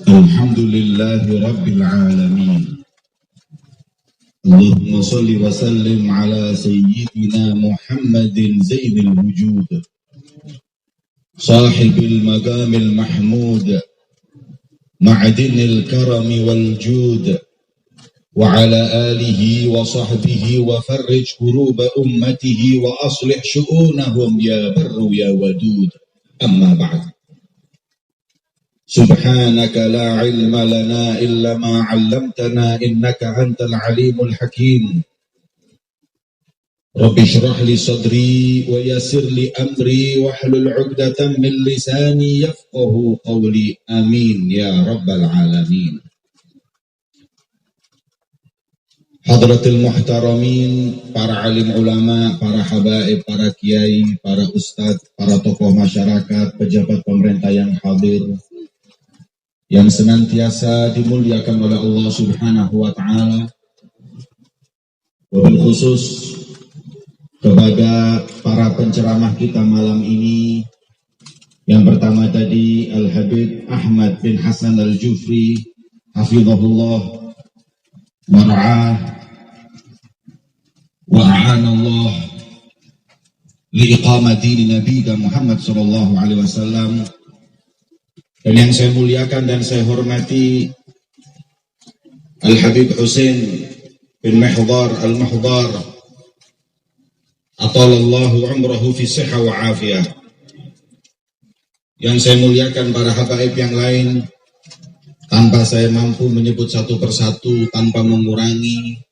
Alhamdulillahi Rabbil Alamin. Allahumma salli wa sallim ala Sayyidina Muhammadin Zainil Wujud Sahibil Magamil Mahmud Ma'adinil Karami wal Jud Wa ala alihi wa sahbihi wa farrij kuruba ummatihi wa aslih syu'unahum ya barru ya wadud. Amma ba'd. Subhanaka la ilma lana illa ma 'allamtana innaka antal alimul hakim. Rabbi shrah li sadri wa yassir li amri wahlul 'uqdatam min lisani yafqahu qawli. Amin ya rabbal alamin. Hadratil muhtaramin, para alim ulama, para habaib, para kiai, para ustadz, para tokoh masyarakat, pejabat pemerintah yang hadir, yang senantiasa dimuliakan oleh Allah Subhanahu wa Ta'ala, wabil khusus kepada para penceramah kita malam ini. Yang pertama tadi Al-Habib Ahmad bin Hasan Al-Jufri, hafizahullah wara'ah wa'anallah liiqamati Nabi Muhammad sallallahu alaihi wasallam. Dan yang saya muliakan dan saya hormati Al-Habib Husain bin Mahdhar Al-Mahdhar, atalallahu umrahu fi sihha wa afiyah. Yang saya muliakan para habaib yang lain, tanpa saya mampu menyebut satu persatu, tanpa mengurangi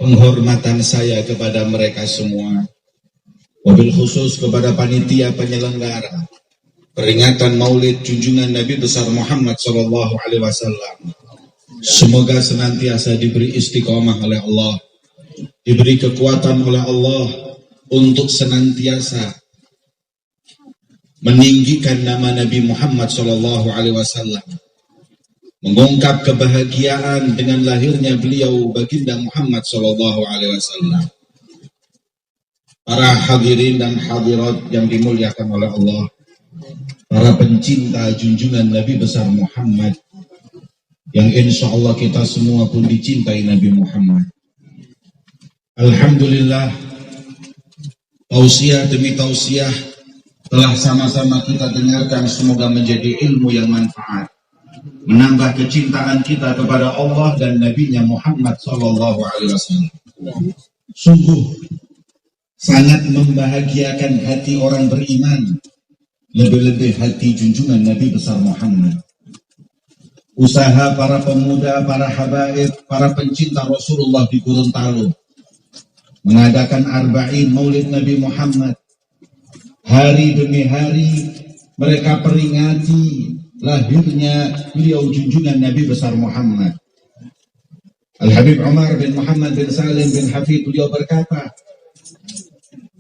penghormatan saya kepada mereka semua. Wabil khusus kepada panitia penyelenggara peringatan Maulid junjungan Nabi besar Muhammad sallallahu alaihi wasallam. Semoga senantiasa diberi istiqomah oleh Allah, diberi kekuatan oleh Allah untuk senantiasa meninggikan nama Nabi Muhammad sallallahu alaihi wasallam, mengungkap kebahagiaan dengan lahirnya beliau baginda Muhammad sallallahu alaihi wasallam. Para hadirin dan hadirat yang dimuliakan oleh Allah, para pencinta junjungan Nabi besar Muhammad, yang insya Allah kita semua pun dicintai Nabi Muhammad. Alhamdulillah, tausiah demi tausiah telah sama-sama kita dengarkan, semoga menjadi ilmu yang manfaat, menambah kecintaan kita kepada Allah dan Nabi-Nya Muhammad sallallahu alaihi wasallam. Sungguh sangat membahagiakan hati orang beriman, lebih-lebih hati junjungan Nabi besar Muhammad. Usaha para pemuda, para habaib, para pencinta Rasulullah di Gorontalo mengadakan arba'in Maulid Nabi Muhammad. Hari demi hari mereka peringati lahirnya beliau junjungan Nabi besar Muhammad. Al-Habib Umar bin Muhammad bin Salim bin Hafid, beliau berkata,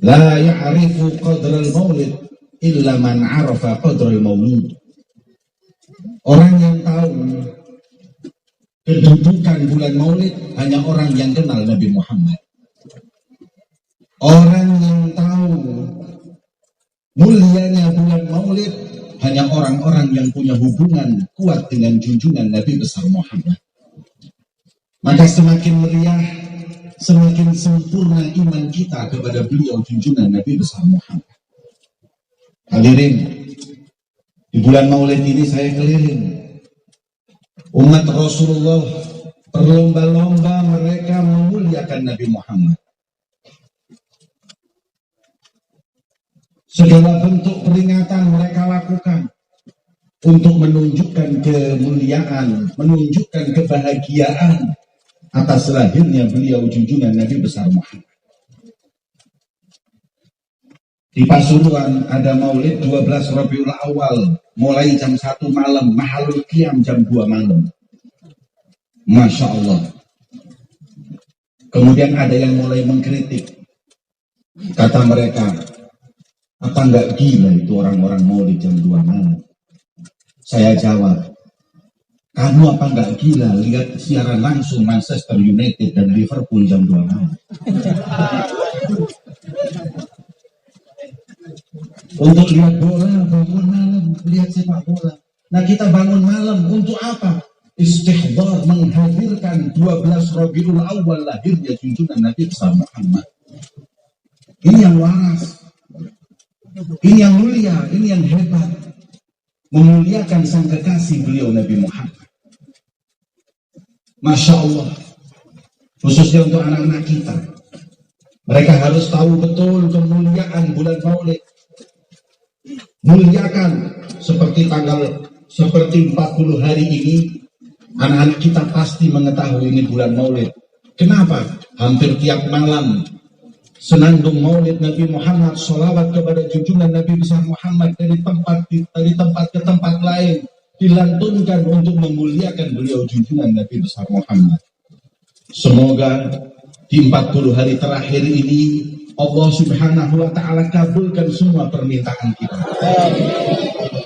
la ya'rifu qadral maulid illa man 'arafa qadral maulud. Orang yang tahu kedudukan bulan Maulid hanya orang yang kenal Nabi Muhammad. Orang yang tahu mulianya bulan Maulid hanya orang-orang yang punya hubungan kuat dengan junjungan Nabi besar Muhammad. Maka semakin meriah, semakin sempurna iman kita kepada beliau junjungan Nabi besar Muhammad. Hadirin, di bulan Maulid ini saya keliling umat Rasulullah, berlomba-lomba mereka memuliakan Nabi Muhammad. Segala bentuk peringatan mereka lakukan untuk menunjukkan kemuliaan, menunjukkan kebahagiaan atas lahirnya beliau junjungan Nabi besar Muhammad. Di Pasuruan ada Maulid 12 Rabiul Awal, mulai jam 1 malam, Mahalul Qiyam jam 2 malam. Masya Allah. Kemudian ada yang mulai mengkritik. Kata mereka, apa enggak gila itu orang-orang Maulid jam 2 malam? Saya jawab, kamu apa enggak gila lihat siaran langsung Manchester United dan Liverpool jam 2 malam? Untuk lihat bola, bangun malam, lihat sepak bola. Nah kita bangun malam untuk apa? Istihdar, menghadirkan 12 Rabiul Awal lahirnya junjungan Nabi besar Muhammad. Ini yang waras, ini yang mulia, ini yang hebat. Memuliakan sang kekasih beliau Nabi Muhammad. Masya Allah. Khususnya untuk anak-anak kita. Mereka harus tahu betul kemuliaan bulan Maulid. Muliakan seperti 40 hari ini. Anak-anak kita pasti mengetahui ini bulan Maulid. Kenapa? Hampir tiap malam senandung Maulid Nabi Muhammad, sholawat kepada junjungan Nabi besar Muhammad dari tempat ke tempat lain dilantunkan untuk memuliakan beliau junjungan Nabi besar Muhammad. Semoga di 40 hari terakhir ini Allah Subhanahu wa ta'ala kabulkan semua permintaan kita.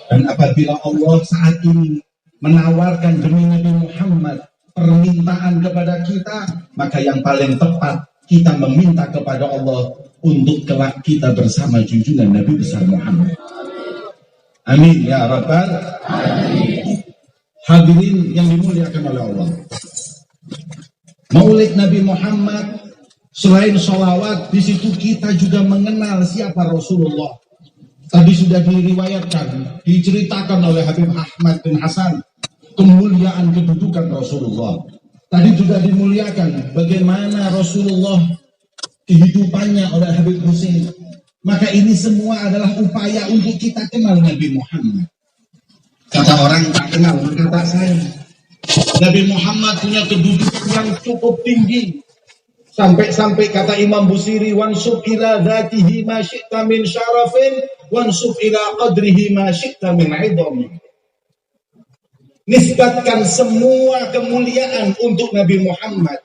Dan apabila Allah saat ini menawarkan demi Nabi Muhammad permintaan kepada kita, maka yang paling tepat kita meminta kepada Allah untuk kelak kita bersama junjungan Nabi besar Muhammad. Amin ya Rabbal Alamin. Hadirin yang dimuliakan oleh Allah. Maulid Nabi Muhammad, selain sholawat, di situ kita juga mengenal siapa Rasulullah. Tadi sudah diriwayatkan, diceritakan oleh Habib Ahmad bin Hasan, kemuliaan kedudukan Rasulullah. Tadi juga dimuliakan bagaimana Rasulullah kehidupannya oleh Habib Hussein. Maka ini semua adalah upaya untuk kita kenal Nabi Muhammad. Kata orang tak kenal, berkata saya. Nabi Muhammad punya kedudukan yang cukup tinggi. Sampai-sampai kata Imam Busiri, wansub ila dhatihi ma syi'ta min syarafin, wansub ila qadrihi ma syi'ta min idhami. Nisbatkan semua kemuliaan untuk Nabi Muhammad,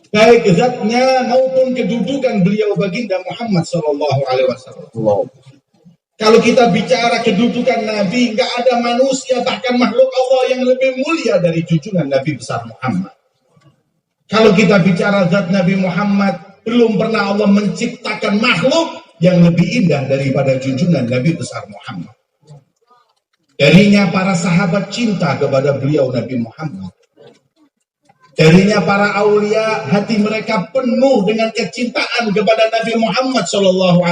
baik zatnya maupun kedudukan beliau baginda Muhammad SAW. Kalau kita bicara kedudukan Nabi, nggak ada manusia bahkan makhluk Allah yang lebih mulia dari junjungan Nabi besar Muhammad. Kalau kita bicara zat Nabi Muhammad, belum pernah Allah menciptakan makhluk yang lebih indah daripada junjungan Nabi besar Muhammad. Darinya para sahabat cinta kepada beliau Nabi Muhammad. Darinya para aulia, hati mereka penuh dengan kecintaan kepada Nabi Muhammad SAW.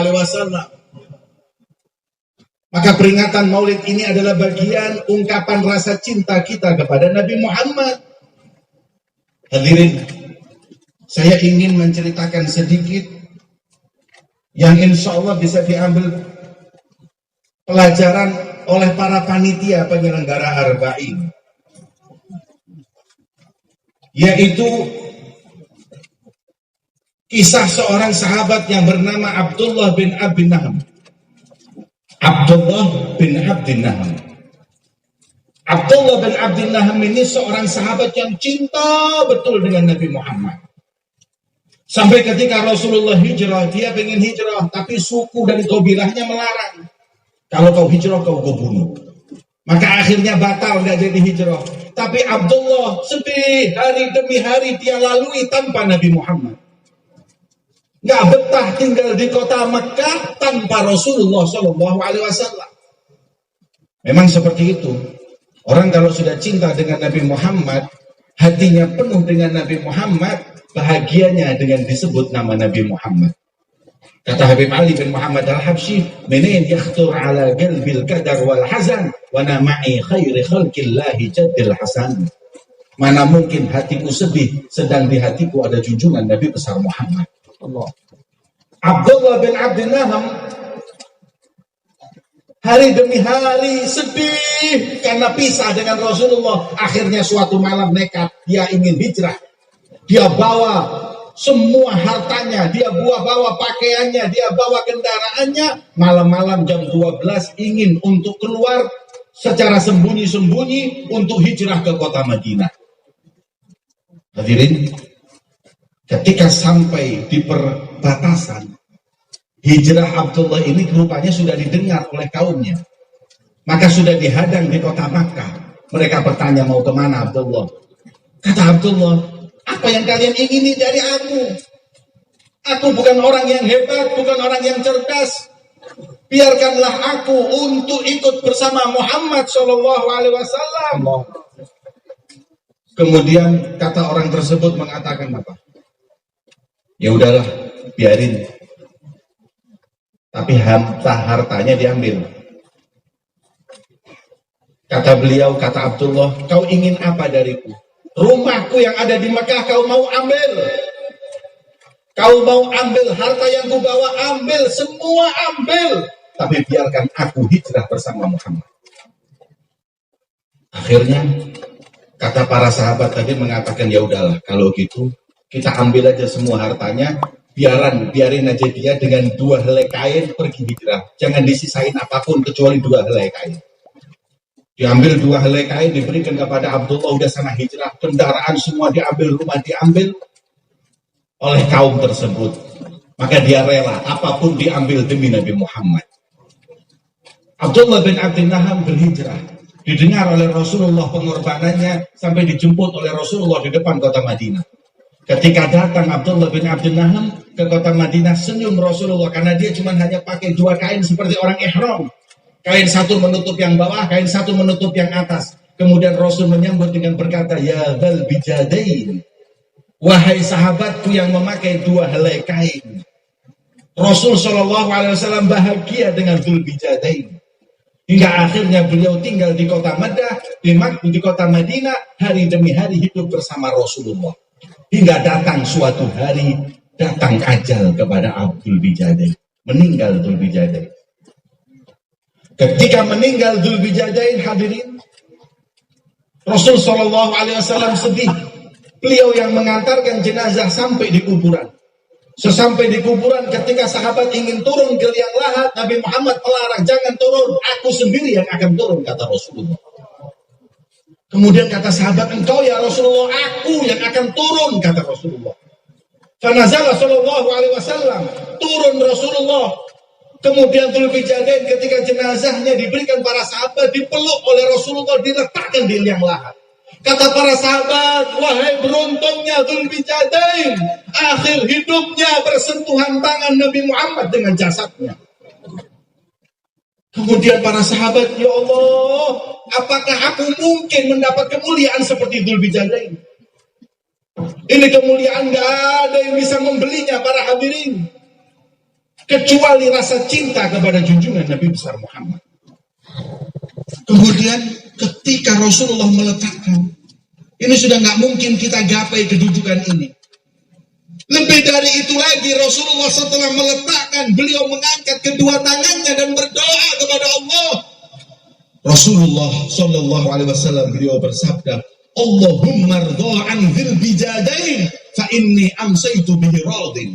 Maka peringatan Maulid ini adalah bagian ungkapan rasa cinta kita kepada Nabi Muhammad. Hadirin, saya ingin menceritakan sedikit yang insya Allah bisa diambil pelajaran oleh para panitia penyelenggara Arba'in, yaitu kisah seorang sahabat yang bernama Abdullah bin Abdin Naham. Abdullah bin Abdin Naham. Abdullah bin Abdin Naham ini seorang sahabat yang cinta betul dengan Nabi Muhammad. Sampai ketika Rasulullah hijrah, dia pengen hijrah, tapi suku dan kabilahnya melarang. Kalau kau hijrah, kau bunuh. Maka akhirnya batal, nggak jadi hijrah. Tapi Abdullah sedih, hari demi hari dia lalui tanpa Nabi Muhammad. Nggak betah tinggal di kota Mekah tanpa Rasulullah SAW. Memang seperti itu. Orang kalau sudah cinta dengan Nabi Muhammad, hatinya penuh dengan Nabi Muhammad, bahagianya dengan disebut nama Nabi Muhammad. Kata Habib Ali bin Muhammad al-Habsyi, "Minin yakhtur ala qalbil qadar wal hazan wa nama'i khairi khalqillahi jaddil hasan." Mana mungkin hatiku sedih sedang di hatiku ada junjungan Nabi besar Muhammad. Allah. Abdullah bin Abdin Naham hari demi hari sedih karena pisah dengan Rasulullah. Akhirnya suatu malam nekat dia ingin hijrah. Dia bawa semua hartanya, dia bawa pakaiannya, dia bawa kendaraannya. Malam-malam jam 12 ingin untuk keluar secara sembunyi-sembunyi untuk hijrah ke kota Madinah. Hadirin, ketika sampai di perbatasan, hijrah Abdullah ini rupanya sudah didengar oleh kaumnya. Maka sudah dihadang di kota Makkah. Mereka bertanya, mau kemana Abdullah? Kata Abdullah, apa yang kalian ingini dari aku? Aku bukan orang yang hebat, bukan orang yang cerdas. Biarkanlah aku untuk ikut bersama Muhammad Shallallahu Alaihi Wasallam. Kemudian kata orang tersebut mengatakan apa? Ya udahlah, biarin. Tapi hartanya diambil. Kata beliau, kata Abdullah, kau ingin apa dariku? Rumahku yang ada di Mekah kau mau ambil. Kau mau ambil harta yang kubawa, ambil, semua ambil. Tapi biarkan aku hijrah bersama Muhammad. Akhirnya kata para sahabat tadi mengatakan, ya udahlah kalau gitu kita ambil aja semua hartanya, biarin aja dia dengan 2 helai kain pergi hijrah. Jangan disisain apapun kecuali 2 helai kain. Diambil 2 helai kain, diberikan kepada Abdullah, udah sana hijrah. Kendaraan semua diambil, rumah diambil oleh kaum tersebut. Maka dia rela apapun diambil demi Nabi Muhammad. Abdullah bin Abdin Naham berhijrah. Didengar oleh Rasulullah pengorbanannya sampai dijemput oleh Rasulullah di depan kota Madinah. Ketika datang Abdullah bin Abdin Naham ke kota Madinah, senyum Rasulullah karena dia cuma hanya pakai 2 kain seperti orang ihram. Kain satu menutup yang bawah, kain satu menutup yang atas. Kemudian Rasul menyambut dengan berkata, ya Dzal Bijadain, wahai sahabatku yang memakai 2 helai kain. Rasul SAW bahagia dengan Dzul Bijadain. Hingga akhirnya beliau tinggal di kota Makkah, di kota Madinah, hari demi hari hidup bersama Rasulullah. Hingga datang suatu hari, datang ajal kepada Dzul Bijadain. Meninggal Dzul Bijadain. Ketika meninggal Dzul Bijadain, hadirin, Rasul SAW sedih. Beliau yang mengantarkan jenazah sampai di kuburan. Sesampai di kuburan, ketika sahabat ingin turun ke liang lahat, Nabi Muhammad melarang, jangan turun, aku sendiri yang akan turun, kata Rasulullah. Kemudian kata sahabat, engkau ya Rasulullah, aku yang akan turun, kata Rasulullah. Fanazala sallallahu alaihi wasallam, turun Rasulullah. Kemudian Dzul Bijadain ketika jenazahnya diberikan para sahabat, dipeluk oleh Rasulullah, diletakkan di liang lahat. Kata para sahabat, wahai beruntungnya Dzul Bijadain, akhir hidupnya bersentuhan tangan Nabi Muhammad dengan jasadnya. Kemudian para sahabat, ya Allah, apakah aku mungkin mendapat kemuliaan seperti Dzul Bijadain? Ini kemuliaan gak ada yang bisa membelinya, para hadirin, kecuali rasa cinta kepada junjungan Nabi besar Muhammad. Kemudian ketika Rasulullah meletakkan, ini sudah nggak mungkin kita gapai kedudukan ini. Lebih dari itu lagi, Rasulullah setelah meletakkan, beliau mengangkat kedua tangannya dan berdoa kepada Allah. Rasulullah Shallallahu Alaihi Wasallam beliau bersabda, Allahumma rda'an Dzul Bijadain, fa inni amsaitu bihi radin.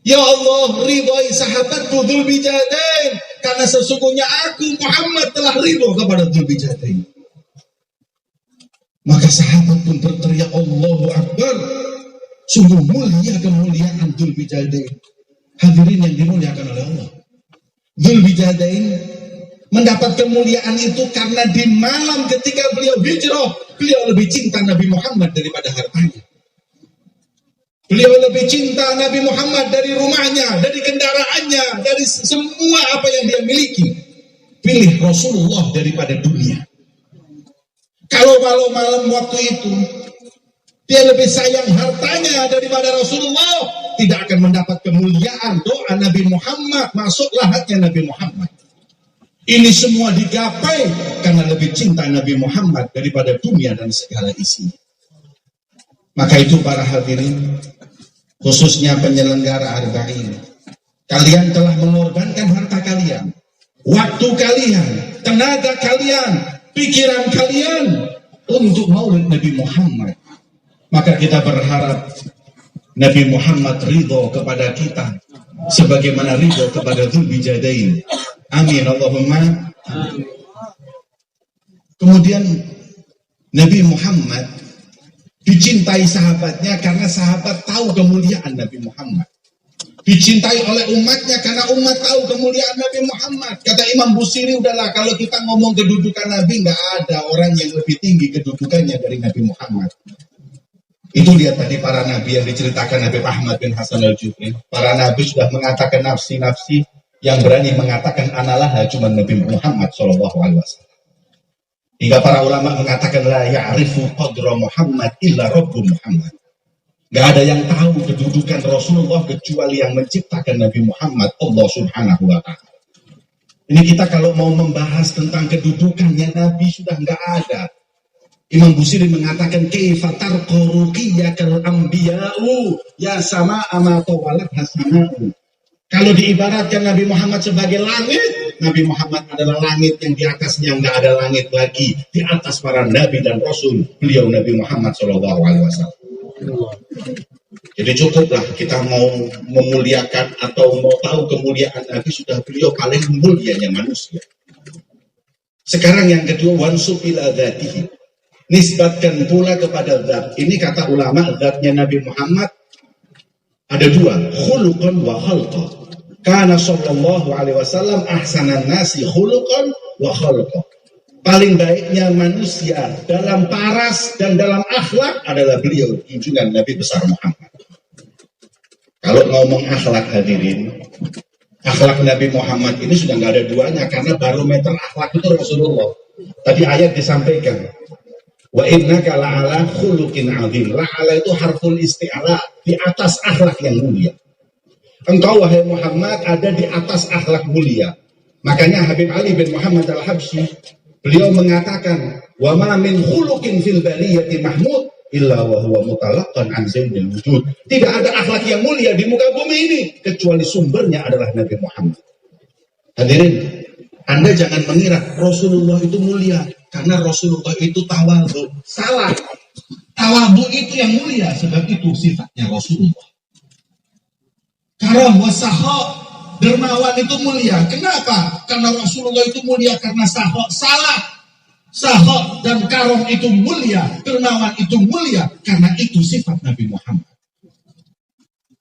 Ya Allah, ridhai sahabatku Dzul Bijadain, karena sesungguhnya aku Muhammad telah ridho kepada Dzul Bijadain. Maka sahabat pun berteriak Allahu Akbar. Sungguh mulia kemuliaan Dzul Bijadain. Hadirin yang dimuliakan oleh Allah, Dzul Bijadain mendapat kemuliaan itu karena di malam ketika beliau hijrah, beliau lebih cinta Nabi Muhammad daripada hartanya. Beliau lebih cinta Nabi Muhammad dari rumahnya, dari kendaraannya, dari semua apa yang dia miliki. Pilih Rasulullah daripada dunia. Kalau malam waktu itu dia lebih sayang hartanya daripada Rasulullah, tidak akan mendapat kemuliaan doa Nabi Muhammad, masuk lahatnya Nabi Muhammad. Ini semua digapai karena lebih cinta Nabi Muhammad daripada dunia dan segala isinya. Maka itu para hadirin, khususnya penyelenggara Arba'in, kalian telah mengorbankan harta kalian, waktu kalian, tenaga kalian, pikiran kalian untuk maulid Nabi Muhammad. Maka kita berharap Nabi Muhammad ridho kepada kita sebagaimana ridho kepada Dzul Bijadain. Amin Allahumma. Kemudian Nabi Muhammad dicintai sahabatnya karena sahabat tahu kemuliaan Nabi Muhammad. Dicintai oleh umatnya karena umat tahu kemuliaan Nabi Muhammad. Kata Imam Busiri, udahlah kalau kita ngomong kedudukan Nabi, nggak ada orang yang lebih tinggi kedudukannya dari Nabi Muhammad. Itu lihat tadi para nabi yang diceritakan Nabi Ahmad bin Hasan al-Jufri. Para nabi sudah mengatakan nafsi-nafsi. Yang berani mengatakan analah cuma Nabi Muhammad SAW. Hingga para ulama mengatakan la ya'rifu qadra Muhammad illa Rabbu Muhammad. Gak ada yang tahu kedudukan Rasulullah kecuali yang menciptakan Nabi Muhammad, Allah Subhanahu wa Ta'ala. Ini kita kalau mau membahas tentang kedudukannya Nabi sudah nggak ada. Imam Busiri mengatakan kaifatar qaruqiyyakal anbiya'u ya sama amatu walad hasana'u. Kalau diibaratkan Nabi Muhammad sebagai langit, Nabi Muhammad adalah langit yang di atasnya nggak ada langit lagi. Di atas para nabi dan rasul, beliau Nabi Muhammad SAW. Jadi cukuplah kita mau memuliakan atau mau tahu kemuliaan Nabi, sudah beliau paling mulianya manusia. Sekarang yang kedua, wansub ila dzatihi. Nisbatkan pula kepada zat. Ini kata ulama, zatnya Nabi Muhammad ada dua, khuluqan wa khalqa. Kana sallallahu alaihi wasallam ahsanan nasi khuluqan wa khalqa. Paling baiknya manusia dalam paras dan dalam akhlak adalah beliau, junjungan Nabi besar Muhammad. Kalau ngomong akhlak hadirin, akhlak Nabi Muhammad ini sudah nggak ada duanya, karena barometer akhlak itu Rasulullah. Tadi ayat disampaikan, wa innaka la'ala khuluqin 'adzim. La'ala itu harful isti'ala, di atas akhlak yang mulia. Engkau wahai Muhammad ada di atas akhlak mulia. Makanya Habib Ali bin Muhammad Al-Habsyi beliau mengatakan, wa ma min khuluqin fil bariyati mahmud illa wa huwa mutalaqqan an zainil wujud. Tidak ada akhlak yang mulia di muka bumi ini kecuali sumbernya adalah Nabi Muhammad. Hadirin, Anda jangan mengira Rasulullah itu mulia karena Rasulullah itu tawadhu. Salah. Tawadhu itu yang mulia, sebab itu sifatnya Rasulullah. Karam wasakha, dermawan itu mulia. Kenapa? Karena Rasulullah itu mulia karena sahok. Salah. Sahok dan karam itu mulia, dermawan itu mulia karena itu sifat Nabi Muhammad.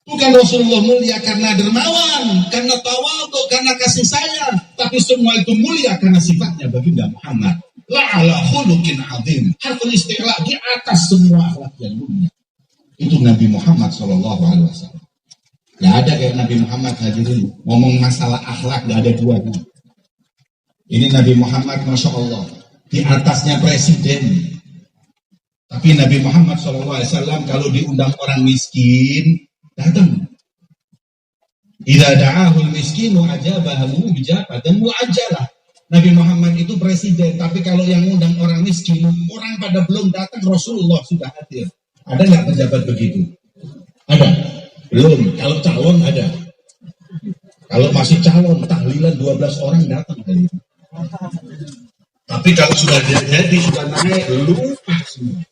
Bukan Rasulullah mulia karena dermawan, karena tawadhu, karena kasih sayang, tapi semua itu mulia karena sifatnya baginda Muhammad. La'ala khuluqin 'adzim. Harful isti'la, di atas semua akhlak yang mulia. Itu Nabi Muhammad SAW. Gak ada kayak Nabi Muhammad hadirin. Ngomong masalah akhlak gak ada duanya. Ini Nabi Muhammad Masya Allah. Di atasnya presiden. Tapi Nabi Muhammad SAW kalau diundang orang miskin, datang. Idza da'ahul miskinu ajabahu bijabatan mu'ajjalah. Nabi Muhammad itu presiden, tapi kalau yang undang orang miskin, orang pada belum datang, Rasulullah sudah hadir. Ada nggak pejabat begitu? Ada? Belum. Kalau calon ada. Kalau masih calon, tahlilan 12 orang datang hari ini. Tapi kalau sudah jadi, sudah naik, lupa semua.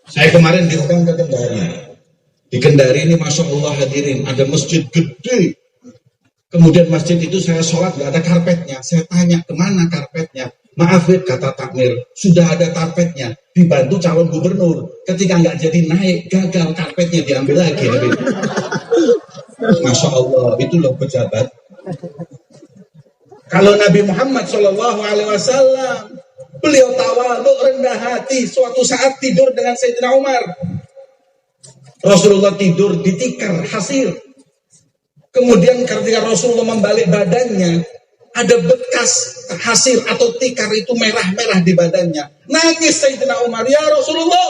Saya kemarin diundang ke Kendari. Di Kendari ini Masya Allah hadirin, ada masjid gede. Kemudian masjid itu saya sholat gak ada karpetnya. Saya tanya kemana karpetnya. Maaf kata takmir, sudah ada karpetnya. Dibantu calon gubernur. Ketika nggak jadi naik, gagal karpetnya diambil lagi. Masya Allah, itu loh pejabat. Kalau Nabi Muhammad SAW, beliau tawadhu, rendah hati. Suatu saat tidur dengan Sayyidina Umar. Rasulullah tidur di tikar hasir. Kemudian ketika Rasulullah membalik badannya, ada bekas hasir atau tikar itu merah-merah di badannya. Nangis Sayyidina Umar, ya Rasulullah,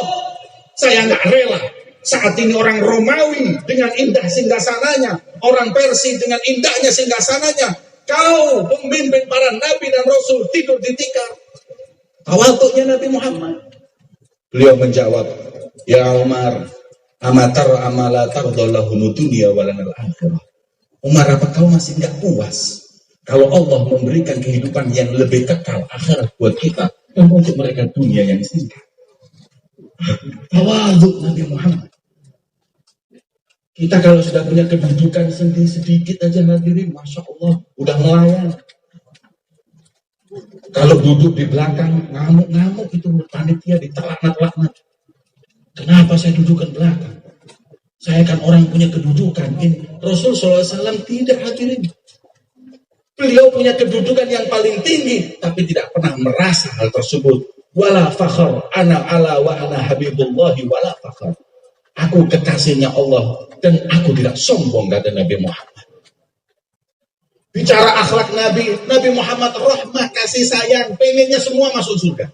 saya nggak rela. Saat ini orang Romawi dengan indah singgasananya, orang Persia dengan indahnya singgasananya, kau pemimpin para nabi dan rasul tidur di tikar. Tawadhunya Nabi Muhammad. Beliau menjawab, ya Umar, amatar amala tardallahu dunya walanal akhirah. Umar, apa kau masih nggak puas kalau Allah memberikan kehidupan yang lebih kekal akhirat buat kita dan untuk mereka dunia yang singkat? Tawadhu Nabi Muhammad. Kita kalau sudah punya kedudukan sedikit aja hadirin, Masya Allah, udah nelayan. Kalau duduk di belakang, ngamuk-ngamuk itu panitia ditelaknat-laknat. Kenapa saya duduk di belakang? Saya kan orang punya kedudukan. Rasul SAW tidak hadirin. Beliau punya kedudukan yang paling tinggi, tapi tidak pernah merasa hal tersebut. Wala fakhar, ana ala wa ana habibullahi wala fakhar. Aku kekasihnya Allah dan aku tidak sombong, kata Nabi Muhammad. Bicara akhlak Nabi, Nabi Muhammad rahmah, kasih sayang, pengennya semua masuk surga.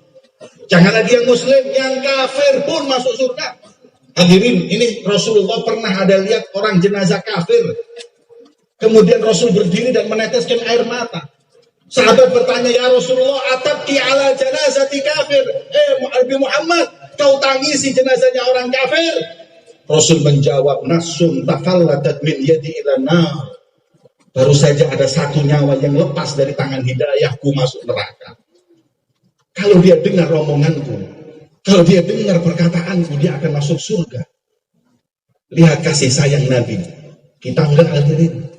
Jangan lagi yang muslim, yang kafir pun masuk surga. Hadirin, ini Rasulullah pernah ada lihat orang jenazah kafir. Kemudian Rasul berdiri dan meneteskan air mata. Sahabat bertanya, ya Rasulullah, atabki ala janazati kafir. Nabi Muhammad, kau tangisi jenazahnya orang kafir? Rasul menjawab, nasun tafallatat min yadi ila nar. Baru saja ada satu nyawa yang lepas dari tangan hidayahku masuk neraka. Kalau dia dengar omonganku, kalau dia dengar perkataanku, dia akan masuk surga. Lihat kasih sayang Nabi. Kita enggak, hadirin.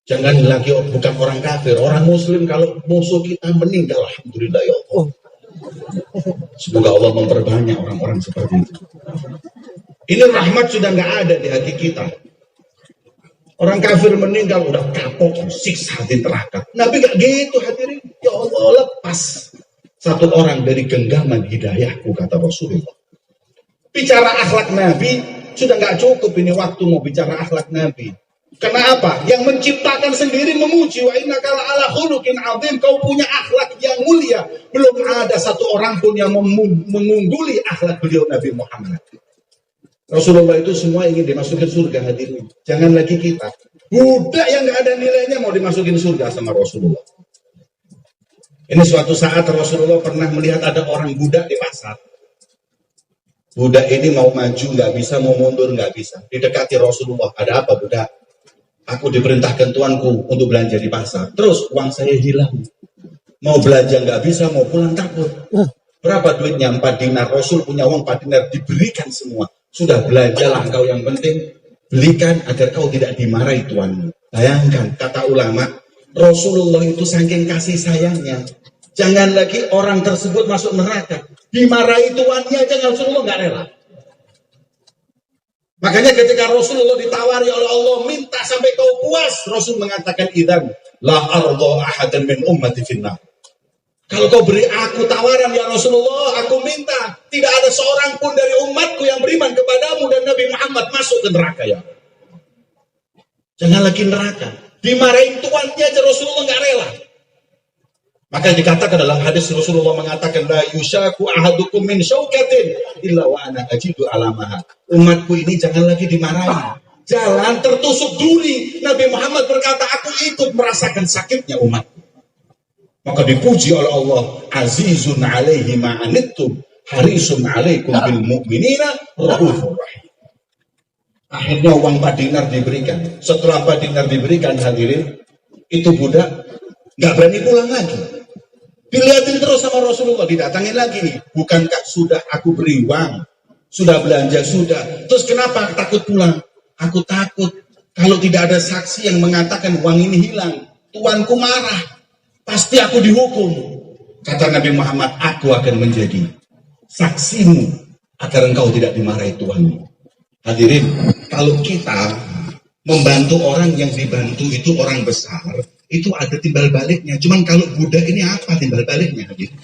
Jangan lagi bukan orang kafir, orang muslim. Kalau musuh kita meninggal, alhamdulillah ya Allah. Semoga Allah memperbanyak orang-orang seperti itu. Ini rahmat sudah nggak ada di hati kita. Orang kafir meninggal udah kapok, siksa di neraka. Nabi nggak gitu, hadirin. Ya Allah, lepas satu orang dari genggaman hidayahku, kata Rasulullah. Bicara akhlak Nabi sudah nggak cukup ini waktu mau bicara akhlak Nabi. Kenapa? Yang menciptakan sendiri memuji, wa innaka la'ala khuluqin 'adzim. Kau punya akhlak yang mulia. Belum ada satu orang pun yang mengungguli akhlak beliau Nabi Muhammad. Rasulullah itu semua ingin dimasukin surga, hadirin. Jangan lagi kita. Budak yang nggak ada nilainya mau dimasukin surga sama Rasulullah. Ini suatu saat Rasulullah pernah melihat ada orang budak di pasar. Budak ini mau maju nggak bisa, mau mundur nggak bisa. Didekati Rasulullah. Ada apa budak? Aku diperintahkan tuanku untuk belanja di pasar. Terus uang saya hilang. Mau belanja nggak bisa, mau pulang takut. Berapa duitnya? 4 dinar. Rasul punya uang 4 dinar, diberikan semua. Sudah belajarlah engkau, yang penting belikan agar kau tidak dimarahi tuanmu. Bayangkan, kata ulama, Rasulullah itu saking kasih sayangnya. Jangan lagi orang tersebut masuk neraka. Dimarahi tuannya aja Rasulullah nggak rela. Makanya ketika Rasulullah ditawari oleh Allah, minta sampai kau puas, Rasul mengatakan, idzan la arda ahadan min ummati finnar. Kalau kau beri aku tawaran ya Rasulullah, aku minta tidak ada seorang pun dari umatku yang beriman kepadamu dan Nabi Muhammad masuk ke neraka ya. Jangan lagi neraka. Dimarahin tuannya aja Rasulullah nggak rela. Maka dikatakan dalam hadis Rasulullah mengatakan, la yushaku ahadukum min syaukatin illa wa ana ajidu alamaha. Umatku ini jangan lagi dimarahi. Jalan tertusuk duri. Nabi Muhammad berkata, aku ikut merasakan sakitnya umatku. Maka dipuji oleh Allah, azizun alaihi ma'anittum harisun alaikum bil mu'minina raufur rahim. Akhirnya uang 4 dinar diberikan. Setelah 4 dinar diberikan, hadirin, itu budak nggak berani pulang lagi. Dilihatin terus sama Rasulullah, didatangin lagi nih. Bukankah sudah aku beri uang, sudah belanja, sudah. Terus kenapa takut pulang? Aku takut kalau tidak ada saksi yang mengatakan uang ini hilang, tuanku marah. Pasti aku dihukum. Kata Nabi Muhammad, aku akan menjadi saksimu agar engkau tidak dimarahi Tuhanmu. Hadirin, kalau kita membantu orang yang dibantu itu orang besar, itu ada timbal baliknya. Cuman kalau budak ini apa timbal baliknya, hadirin?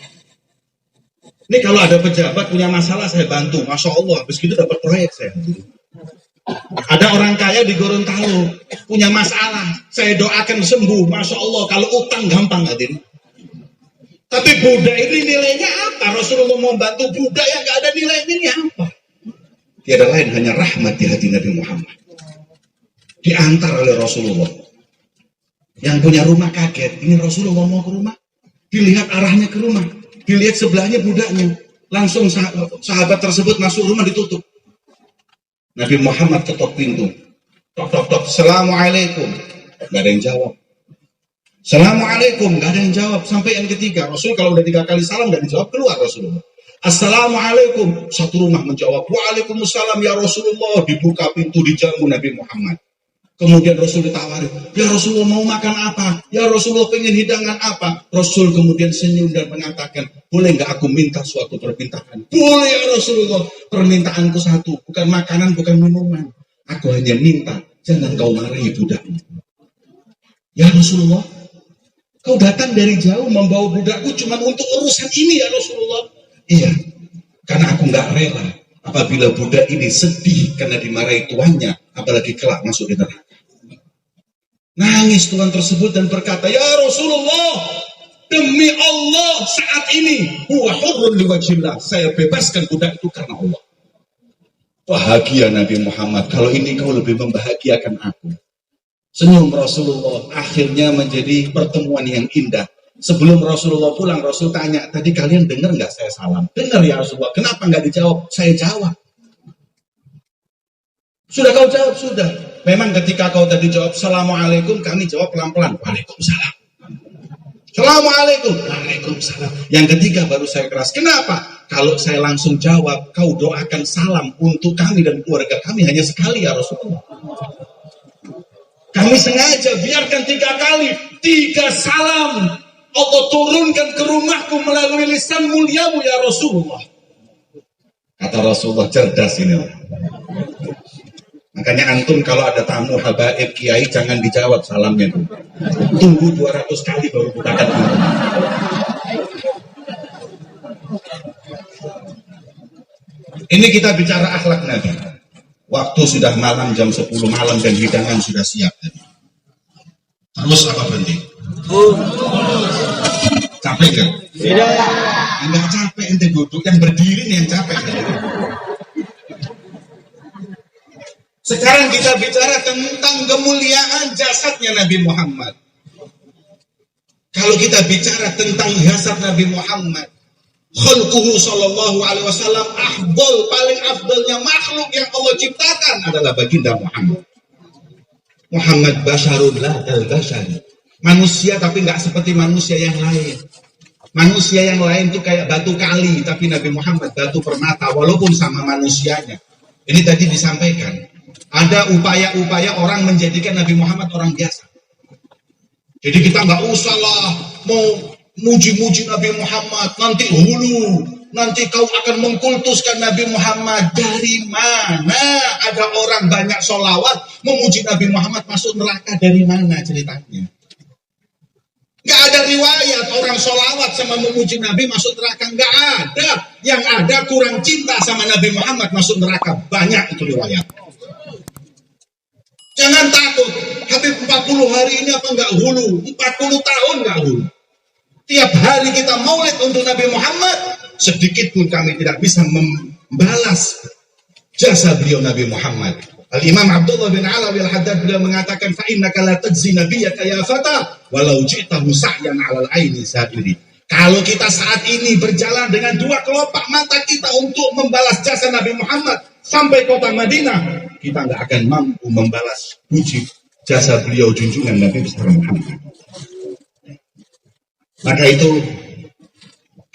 Ini kalau ada pejabat punya masalah saya bantu, Masya Allah, habis gitu dapat proyek saya. Ada orang kaya di Gorontalo punya masalah, saya doakan sembuh, Masya Allah. Kalau utang gampang, hadirin. Tapi budak ini nilainya apa? Rasulullah mau bantu budak yang gak ada nilainya, ini apa? Tiada lain hanya rahmat di hati Nabi Muhammad. Diantar oleh Rasulullah. Yang punya rumah kaget, ini Rasulullah mau ke rumah, dilihat arahnya ke rumah, dilihat sebelahnya budaknya, langsung sahabat tersebut masuk rumah, ditutup. Nabi Muhammad ketok pintu. Tok, tok, tok. Assalamualaikum. Gak ada yang jawab. Assalamualaikum. Gak ada yang jawab. Sampai yang ketiga. Rasul kalau udah 3 kali salam gak dijawab, keluar Rasulullah. Assalamualaikum. Satu rumah menjawab. Waalaikumsalam ya Rasulullah. Dibuka pintu, dijamu Nabi Muhammad. Kemudian Rasul ditawari. Ya Rasulullah mau makan apa? Ya Rasulullah pengen hidangan apa? Rasul kemudian senyum dan mengatakan, boleh nggak aku minta suatu permintaan? Boleh ya Rasulullah. Permintaanku satu, bukan makanan, bukan minuman. Aku hanya minta, jangan kau marahi budakmu. Ya Rasulullah, kau datang dari jauh membawa budakku cuma untuk urusan ini ya Rasulullah. Iya, karena aku nggak rela apabila budak ini sedih karena dimarahi tuannya, apalagi kelak masuk di neraka. Nangis tuan tersebut dan berkata, ya Rasulullah, demi Allah saat ini huwa hurrun liwajhillah, saya bebaskan budak itu karena Allah. Bahagia Nabi Muhammad, kalau ini kau lebih membahagiakan aku. Senyum Rasulullah, akhirnya menjadi pertemuan yang indah. Sebelum Rasulullah pulang, Rasul tanya, tadi kalian dengar nggak saya salam? Dengar ya Rasulullah, kenapa nggak dijawab? Saya jawab. Sudah kau jawab? Sudah. Memang ketika kau tadi jawab Assalamualaikum, kami jawab pelan-pelan, Waalaikumsalam. Assalamualaikum, Waalaikumsalam. Yang ketiga baru saya keras. Kenapa? Kalau saya langsung jawab, kau doakan salam untuk kami dan keluarga kami hanya sekali ya Rasulullah. Kami sengaja biarkan 3 kali, 3 salam Allah turunkan ke rumahku melalui lisan muliamu ya Rasulullah. Kata Rasulullah, cerdas ini. Makanya antum kalau ada tamu habaib kiai jangan dijawab salamnya tuh. Tunggu 200 kali baru bukakan. Ini kita bicara akhlak Nabi. Waktu sudah malam, jam 10 malam dan hidangan sudah siap. Terus apa berhenti? Capek kan? Tidak. Enggak capek, ente duduk, yang berdiri nih yang capek. Sekarang kita bicara tentang kemuliaan jasadnya Nabi Muhammad. Kalau kita bicara tentang jasad Nabi Muhammad, khulquhu sallallahu alaihi wasallam, paling afdalnya makhluk yang Allah ciptakan adalah baginda Muhammad. Muhammad basyarun la al-basyari. Manusia tapi nggak seperti manusia yang lain. Manusia yang lain itu kayak batu kali, tapi Nabi Muhammad batu permata walaupun sama manusianya. Ini tadi disampaikan. Ada upaya-upaya orang menjadikan Nabi Muhammad orang biasa. Jadi kita nggak usah lah mau muji-muji Nabi Muhammad, nanti hulu, nanti kau akan mengkultuskan Nabi Muhammad. Dari mana ada orang banyak sholawat memuji Nabi Muhammad masuk neraka? Dari mana ceritanya? Gak ada riwayat orang sholawat sama memuji Nabi masuk neraka. Gak ada. Yang ada kurang cinta sama Nabi Muhammad masuk neraka. Banyak itu riwayat. Jangan takut. Habib 40 hari ini apa enggak hulu? 40 tahun enggak hulu. Tiap hari kita maulid untuk Nabi Muhammad, sedikit pun kami tidak bisa membalas jasa beliau Nabi Muhammad. Al-Imam Abdullah bin Alawi al-Haddad beliau mengatakan, fa innaka la tajzi nabiyyaka ya fata walau ji'tahu sa'yan 'alal aini sa'iri. Kalau kita saat ini berjalan dengan 2 kelopak mata kita untuk membalas jasa Nabi Muhammad sampai kota Madinah, kita nggak akan mampu membalas puji jasa beliau junjungan Nabi besar Muhammad. Maka itu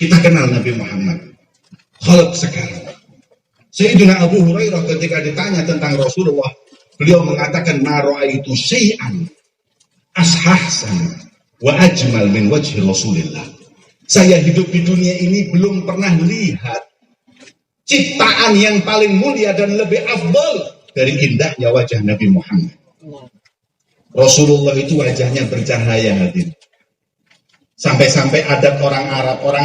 kita kenal Nabi Muhammad. Khalq sekarang. Sayyidina Abu Hurairah ketika ditanya tentang Rasulullah, beliau mengatakan ma ra'aitu syai'an ashahsan wa ajmal min wajhi Rasulillah. Saya hidup di dunia ini belum pernah lihat ciptaan yang paling mulia dan lebih afdal dari indahnya wajah Nabi Muhammad. Rasulullah itu wajahnya bercahaya hadirin. Sampai-sampai adat orang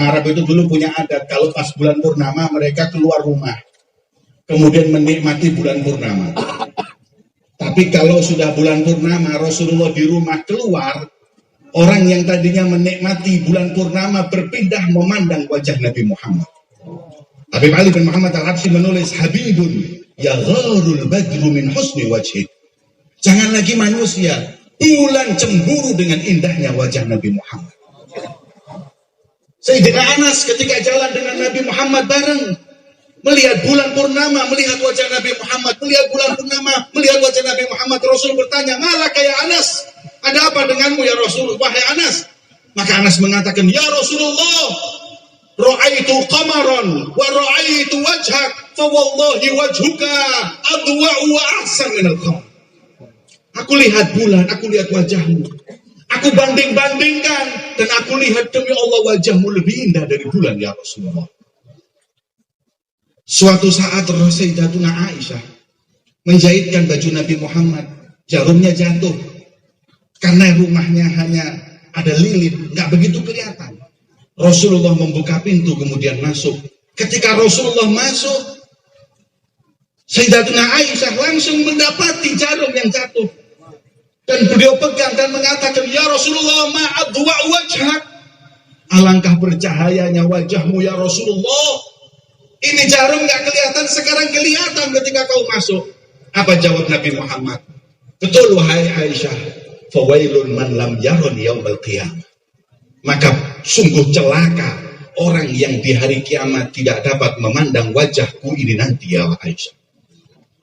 Arab itu dulu punya adat, kalau pas bulan purnama mereka keluar rumah, kemudian menikmati bulan purnama. Tapi kalau sudah bulan purnama, Rasulullah di rumah keluar, orang yang tadinya menikmati bulan purnama berpindah memandang wajah Nabi Muhammad. Habib Ali bin Muhammad Al-Habsyi menulis, Habibun ya gharul badru min husni wajhi. Jangan lagi manusia, bulan cemburu dengan indahnya wajah Nabi Muhammad. Sayyidina Anas ketika jalan dengan Nabi Muhammad bareng, melihat bulan purnama, melihat wajah Nabi Muhammad, melihat bulan purnama, melihat wajah Nabi Muhammad. Rasul bertanya, malaka ya Anas? Ada apa denganmu ya Rasul? Wahai Anas. Maka Anas mengatakan, ya Rasulullah, ra'aitu qamaran wa ra'aitu wajhak fa wallahi wajhuka adwa'u wa ahsan minal qamar. Aku lihat bulan, aku lihat wajahmu. Aku banding-bandingkan dan aku lihat demi Allah wajahmu lebih indah dari bulan ya Rasulullah. Suatu saat Sayyidatuna Aisyah menjahitkan baju Nabi Muhammad, jarumnya jatuh karena rumahnya hanya ada lilin, nggak begitu kelihatan. Rasulullah membuka pintu kemudian masuk. Ketika Rasulullah masuk, Sayyidatuna Aisyah langsung mendapati jarum yang jatuh. Dan beliau pegang dan mengatakan, ya Rasulullah, ma'adwa wajhak. Alangkah bercahayanya wajahmu ya Rasulullah. Ini jarum gak kelihatan, sekarang kelihatan ketika kau masuk. Apa jawab Nabi Muhammad? Betul wahai Aisyah. Fawailun man lam yaron yaumal qiyamah. Maka sungguh celaka orang yang di hari kiamat tidak dapat memandang wajahku ini nanti ya Aisyah.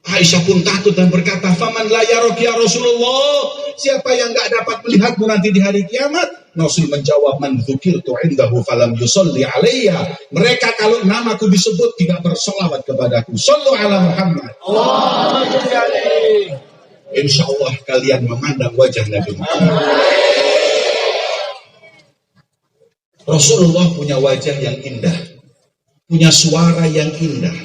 Aisyah pun takut dan berkata, faman la yarok ya Rasulullah, siapa yang gak dapat melihatmu nanti di hari kiamat? Rasul menjawab, man dzukirtu indahu falam yusalli alayya. Mereka kalau namaku disebut tidak bersolawat kepadaku. Sallu ala Muhammad. Insya Allah kalian memandang wajah Nabi Muhammad. Rasulullah punya wajah yang indah, punya suara yang indah.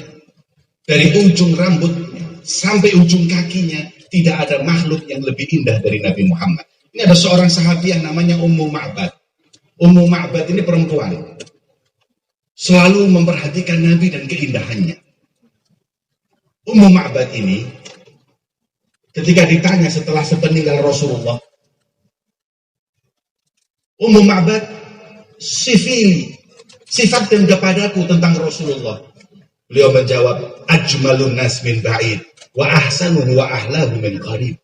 Dari ujung rambutnya sampai ujung kakinya tidak ada makhluk yang lebih indah dari Nabi Muhammad. Ini ada seorang sahabiah namanya Ummu Ma'bad. Ummu Ma'bad ini perempuan, selalu memperhatikan Nabi dan keindahannya. Ummu Ma'bad ini ketika ditanya setelah sepeninggal Rasulullah, Ummu Ma'bad sifili, sifatkan kepadaku tentang Rasulullah. Beliau menjawab, ajmalun nas min ba'id wa ahsanuhu wa ahlahu min qarib.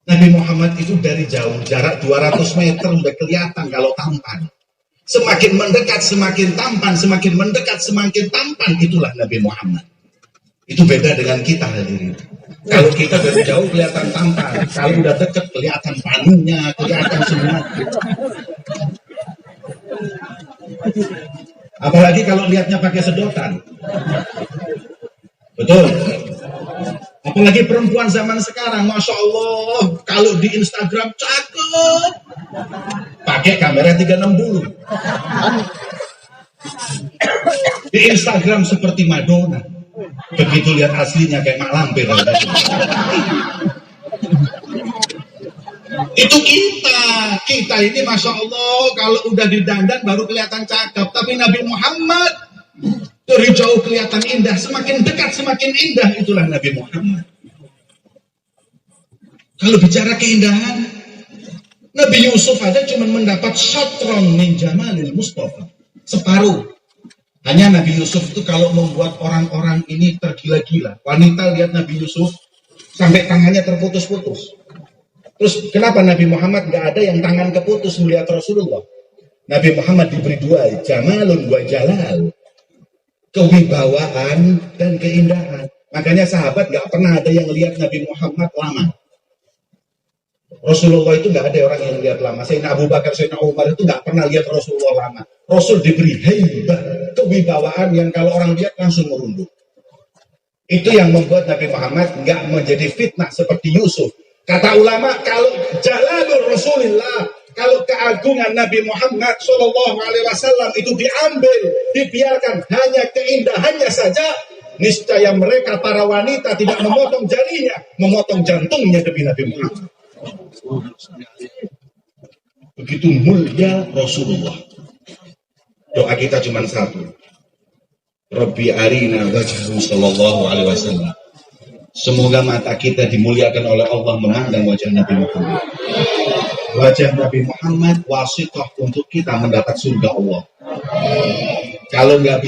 Nabi Muhammad itu dari jauh, jarak 200 meter udah kelihatan kalau tampan. Semakin mendekat semakin tampan, semakin mendekat semakin tampan, itulah Nabi Muhammad. Itu beda dengan kita hadirin. Kalau kita dari jauh kelihatan tampan, kalau udah dekat kelihatan panunya, kelihatan semua. Apalagi kalau lihatnya pakai sedotan. Betul. Apalagi perempuan zaman sekarang, Masya Allah, kalau di Instagram cakep, pakai kamera 360. Di Instagram seperti Madonna, begitu lihat aslinya kayak mak lampir. Itu kita ini Masya Allah, kalau udah didandan baru kelihatan cakep. Tapi Nabi Muhammad dari jauh kelihatan indah, semakin dekat semakin indah, itulah Nabi Muhammad. Kalau bicara keindahan, Nabi Yusuf aja cuma mendapat syatron min jamalil Mustafa, separuh. Hanya Nabi Yusuf itu kalau membuat orang-orang ini tergila-gila. Wanita lihat Nabi Yusuf sampai tangannya terputus-putus. Terus kenapa Nabi Muhammad nggak ada yang tangan keputus melihat Rasulullah? Nabi Muhammad diberi dua, jamalun wa jalal, kewibawaan dan keindahan. Makanya sahabat nggak pernah ada yang lihat Nabi Muhammad lama. Rasulullah itu nggak ada orang yang lihat lama. Sayyidina Abu Bakar, Sayyidina Umar itu nggak pernah lihat Rasulullah lama. Rasul diberi haibah, kewibawaan yang kalau orang lihat langsung merunduk. Itu yang membuat Nabi Muhammad nggak menjadi fitnah seperti Yusuf. Kata ulama, kalau jalalul Rasulullah, kalau keagungan Nabi Muhammad SAW itu diambil, dibiarkan hanya keindahannya saja, niscaya mereka para wanita tidak memotong jarinya, memotong jantungnya demi Nabi Muhammad. Begitu mulia Rasulullah. Doa kita cuma satu. Rabbi arina wajhahu sallallahu alaihi wasallam. Semoga mata kita dimuliakan oleh Allah memandang wajah Nabi Muhammad. Wajah Nabi Muhammad wasithah untuk kita mendapat surga Allah. Kalau nggak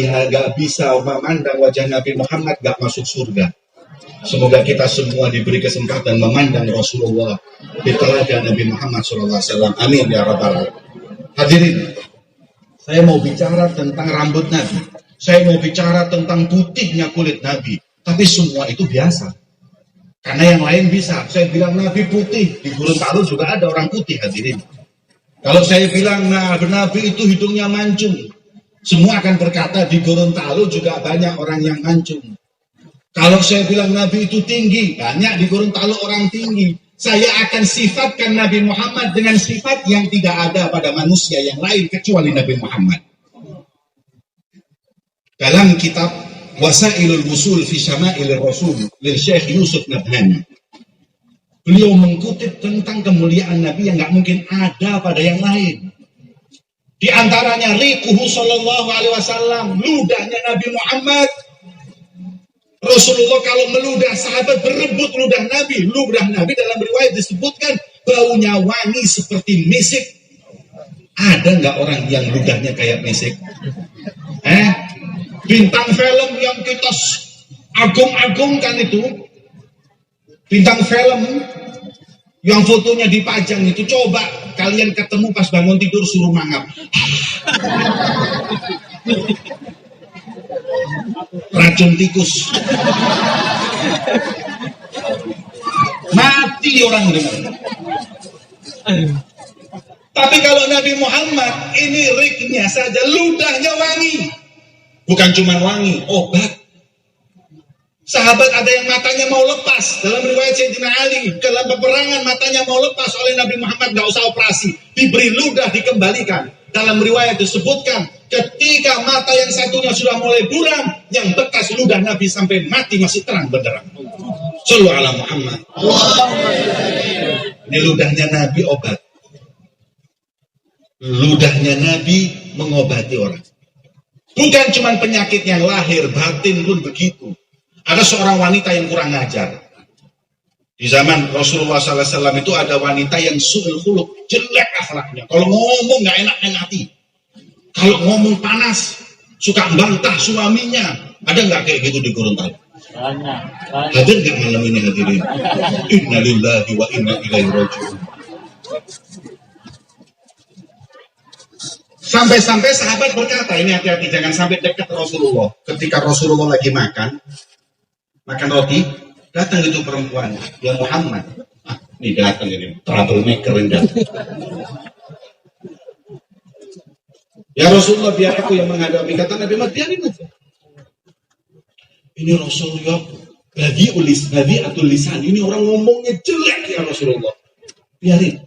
bisa memandang wajah Nabi Muhammad, nggak masuk surga. Semoga kita semua diberi kesempatan memandang Rasulullah di teladan Nabi Muhammad SAW. Amin ya rabbal alamin. Hadirin, saya mau bicara tentang rambut Nabi. Saya mau bicara tentang putihnya kulit Nabi. Tapi semua itu biasa. Karena yang lain bisa. Saya bilang Nabi putih, di Gorontalo juga ada orang putih hadirin. Kalau saya bilang Nabi itu hidungnya mancung, semua akan berkata di Gorontalo juga banyak orang yang mancung. Kalau saya bilang Nabi itu tinggi, banyak di Gorontalo orang tinggi. Saya akan sifatkan Nabi Muhammad dengan sifat yang tidak ada pada manusia yang lain kecuali Nabi Muhammad. Dalam kitab Wasailul Wusul fi Syama'il Rasul lil Syekh Yusuf Nabhani, beliau mengutip tentang kemuliaan Nabi yang nggak mungkin ada pada yang lain. Di antaranya riquhu sallallahu alaihi wasallam, ludahnya Nabi Muhammad. Rasulullah kalau meludah, sahabat berebut ludah Nabi. Ludah Nabi dalam riwayat disebutkan baunya wangi seperti misik. Ada nggak orang yang ludahnya kayak misik? Bintang film yang kita agung-agungkan itu, bintang film yang fotonya dipajang itu, coba kalian ketemu pas bangun tidur suruh mangap. Racun tikus. Mati orang dengar. Tapi kalau Nabi Muhammad ini riknya saja, ludahnya wangi. Bukan cuma wangi, obat. Sahabat ada yang matanya mau lepas. Dalam riwayat Sayyidina Ali, dalam peperangan matanya mau lepas oleh Nabi Muhammad, gak usah operasi. Diberi ludah, dikembalikan. Dalam riwayat disebutkan, ketika mata yang satunya sudah mulai buram, yang bekas ludah Nabi sampai mati masih terang benderang. Sallu ala Muhammad. Ini ludahnya Nabi obat. Ludahnya Nabi mengobati orang. Bukan cuma penyakit yang lahir, batin pun begitu. Ada seorang wanita yang kurang ajar. Di zaman Rasulullah SAW itu ada wanita yang su'ul khuluq, jelek akhlaknya. Kalau ngomong nggak enak hati. Kalau ngomong panas, suka bantah suaminya. Ada nggak kayak gitu di Gorontalo? Hadir nggak malam ini hadirin? Inna lillahi wa inna ilaihi raji'un. Sampai-sampai sahabat berkata, ini hati-hati, jangan sampai dekat Rasulullah. Ketika Rasulullah lagi makan roti, datang itu perempuan, ya Muhammad. Ini datang ini, troublemaker ini datang. Ya Rasulullah, biar aku yang menghadapi. Kata Nabi Muhammad, biarin aja. Ini Rasulullah, badi atul lisan. Ini orang ngomongnya jelek ya Rasulullah. Biarin.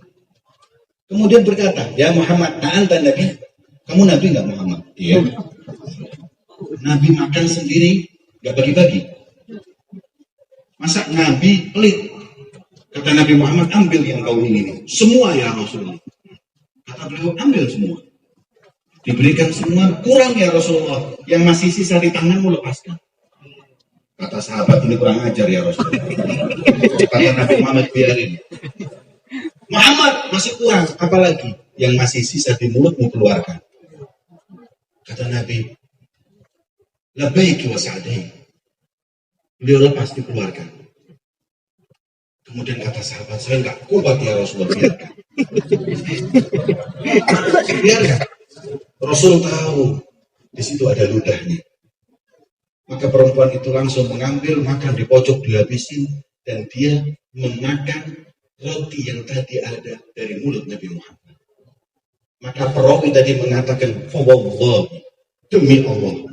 Kemudian berkata, ya Muhammad, anta Nabi. Kamu Nabi nggak Muhammad? Iya. Nabi makan sendiri, nggak bagi-bagi. Masa Nabi pelit? Kata Nabi Muhammad, ambil yang kau ingini. Semua ya Rasulullah. Kata beliau, ambil semua. Diberikan semua, kurang ya Rasulullah. Yang masih sisa di tanganmu lepaskan. Kata sahabat, ini kurang ajar ya Rasulullah. Kata Nabi Muhammad, biarin. Muhammad, masih kurang. Apalagi yang masih sisa di mulutmu keluarkan. Kata Nabi, labbaik wa sa'daik. Beliau lepas dikeluarkan. Kemudian kata sahabat, saya nggak kuat ya Rasulullah, biarkan. Biarkan. Rasul tahu di situ ada ludahnya. Maka perempuan itu langsung mengambil, makan di pojok dihabisin, dan dia memakan roti yang tadi ada dari mulut Nabi Muhammad. Maka perawi tadi mengatakan, "Fawwallah, demi Allah,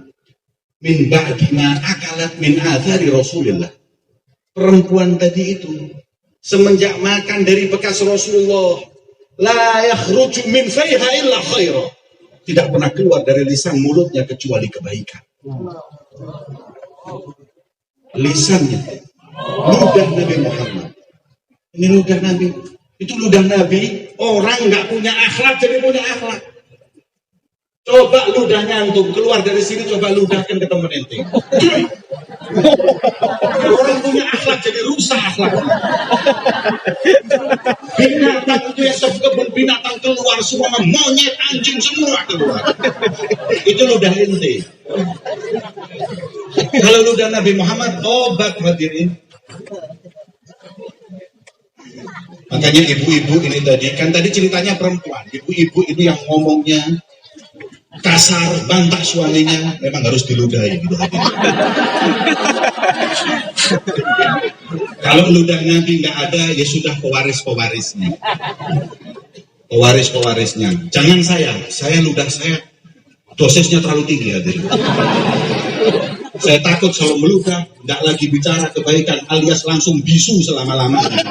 min ba'di ma akalat min athari Rasulillah." Perempuan tadi itu semenjak makan dari bekas Rasulullah, la yakhruju min faiha illa khaira. Tidak pernah keluar dari lisan mulutnya kecuali kebaikan. Lisannya, ludah Nabi Muhammad. Ini ludah Nabi. Itu ludah Nabi. Orang nggak punya akhlak jadi punya akhlak. Coba ludahnya antum keluar dari sini, coba ludahkan ke teman ente. Orang punya akhlak jadi rusak akhlaknya. Binatang itu yang kebun binatang keluar semua, monyet, anjing semua keluar. Itu ludah ente. Kalau ludah Nabi Muhammad obat hadirin. Makanya ibu-ibu ini tadi, kan tadi ceritanya perempuan. Ibu-ibu ini yang ngomongnya kasar, bantah suaminya, memang harus diludahi gitu. Kalau ludah Nabi nggak ada, ya sudah pewaris-pewarisnya. Pewaris-pewarisnya. Jangan saya ludah saya dosisnya terlalu tinggi hadirin. Saya takut kalau meludah, nggak lagi bicara kebaikan, alias langsung bisu selama-lamanya.